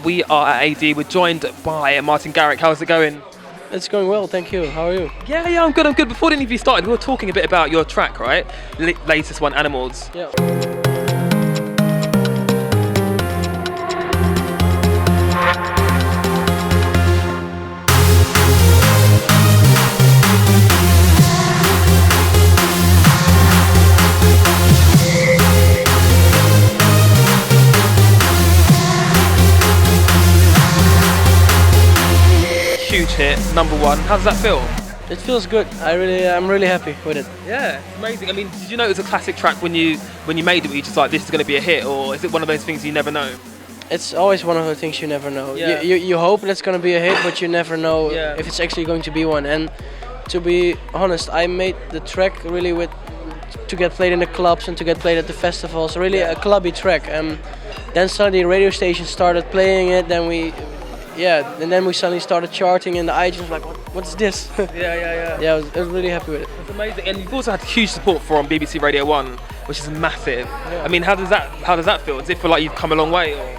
we are at ADE. We're joined by Martin Garrix. How's it going? It's going well, thank you. How are you? Yeah, I'm good. Before the interview started, we were talking a bit about your track, right? Latest one, Animals. Yeah. Huge hit, #1. How does that feel? It feels good. I'm really happy with it. Yeah, it's amazing. I mean, did you know it was a classic track when you made it? Were you just like, this is going to be a hit, or is it one of those things you never know? It's always one of the things you never know. Yeah. You hope it's going to be a hit, but you never know Yeah. if it's actually going to be one. And to be honest, I made the track really to get played in the clubs and to get played at the festivals. Really a clubby track. Then suddenly radio stations started playing it. And then we suddenly started charting, and I just was like, what's this? Yeah. Yeah, I was really happy with it. It's amazing, and you've also had huge support from BBC Radio 1, which is massive. Yeah. I mean, how does that feel? Does it feel like you've come a long way? Or?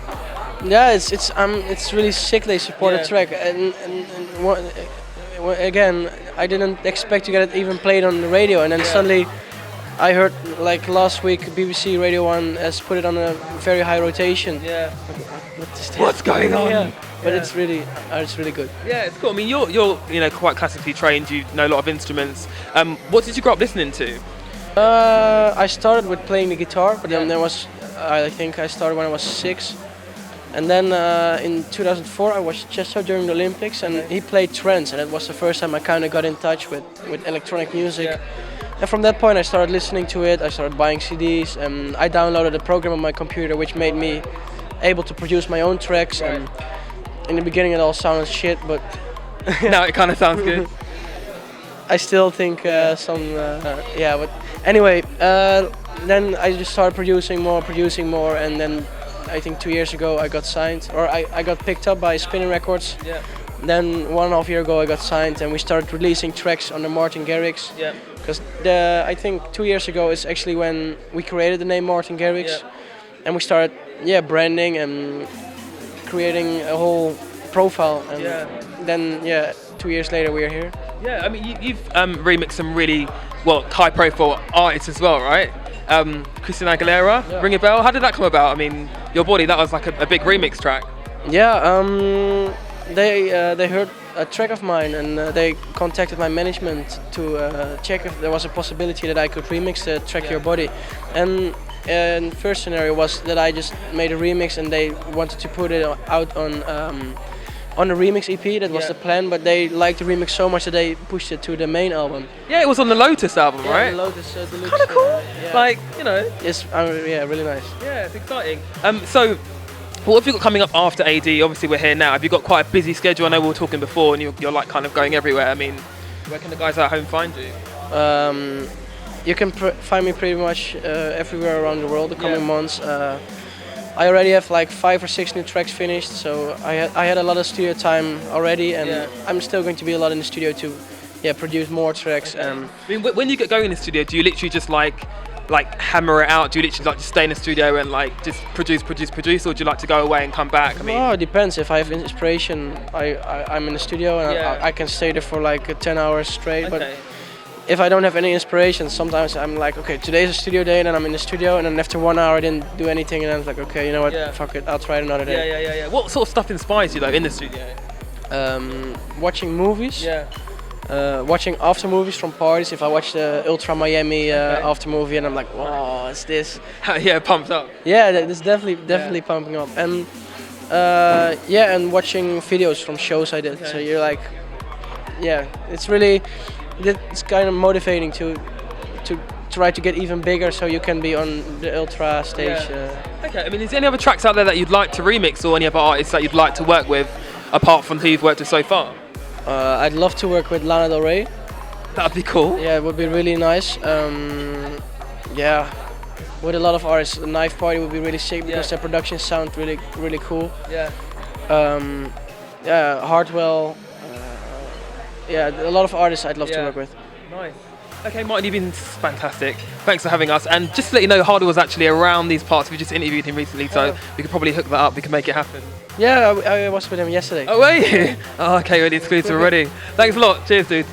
Yeah, it's really sick they support the track, and again, I didn't expect to get it even played on the radio, and then suddenly I heard, like last week, BBC Radio 1 has put it on a very high rotation. Yeah. What's going on? Yeah. But it's really good. Yeah, it's cool. I mean, you're quite classically trained. You know a lot of instruments. What did you grow up listening to? I started with playing the guitar, but then I think I started when I was 6. And then in 2004 I watched Chesto during the Olympics, and he played trance, and it was the first time I kind of got in touch with electronic music. Yeah. And from that point I started listening to it, I started buying CDs, and I downloaded a program on my computer which made me able to produce my own tracks. Right. And in the beginning it all sounded shit, but Now it kind of sounds good. I still think but anyway, then I just started producing more, and then I think 2 years ago I got signed, or I got picked up by Spinning Records. Yeah. Then 1.5 years ago I got signed, and we started releasing tracks under Martin Garrix. Yeah. Because I think 2 years ago is actually when we created the name Martin Garrix, and we started branding and creating a whole profile, and then 2 years later we're here. Yeah, I mean you've remixed some really high-profile artists as well, right? Christina Aguilera, ring a bell? How did that come about? I mean, Your Body, that was like a big remix track. Yeah, they heard a track of mine, and they contacted my management to check if there was a possibility that I could remix the track Your Body. And first scenario was that I just made a remix, and they wanted to put it out on a remix EP. That was the plan, but they liked the remix so much that they pushed it to the main album. Yeah, it was on the Lotus album, right? The Lotus Deluxe. Kind of cool. Like, you know. It's really nice. Yeah, it's exciting. So, what have you got coming up after AD? Obviously, we're here now. Have you got quite a busy schedule? I know we were talking before, and you're like kind of going everywhere. I mean, where can the guys at home find you? You can find me pretty much everywhere around the world the coming months. I already have like 5 or 6 new tracks finished, so I had a lot of studio time already, and I'm still going to be a lot in the studio to produce more tracks. Okay. I mean, when you get going in the studio, do you literally just like hammer it out? Do you literally like just stay in the studio and like just produce, or do you like to go away and come back? I mean, it depends. If I have inspiration, I'm in the studio, and I can stay there for like 10 hours straight. Okay. But if I don't have any inspiration, sometimes I'm like, okay, today's a studio day, and then I'm in the studio, and then after 1 hour I didn't do anything, and I'm like, okay, you know what, fuck it, I'll try it another day. Yeah. What sort of stuff inspires you though in the studio? Watching movies. Watching after movies from parties. If I watch the Ultra Miami after movie, and I'm like, wow, what's this? Yeah, pumped up. Yeah, it's definitely pumping up. And and watching videos from shows I did. Okay. So you're like, it's kind of motivating to try to get even bigger, so you can be on the Ultra stage. Okay, I mean, is there any other tracks out there that you'd like to remix, or any other artists that you'd like to work with, apart from who you've worked with so far? I'd love to work with Lana Del Rey. That'd be cool. Yeah, it would be really nice. With a lot of artists, the Knife Party would be really sick because their productions sound really cool. Yeah. Hardwell. A lot of artists I'd love to work with. Nice. Okay, Martin, you've been fantastic. Thanks for having us. And just to let you know, Hardy was actually around these parts. We just interviewed him recently, so we could probably hook that up. We can make it happen. Yeah, I was with him yesterday. Oh, were you? Oh, okay, we're exclusive already. Thanks a lot. Cheers, dude.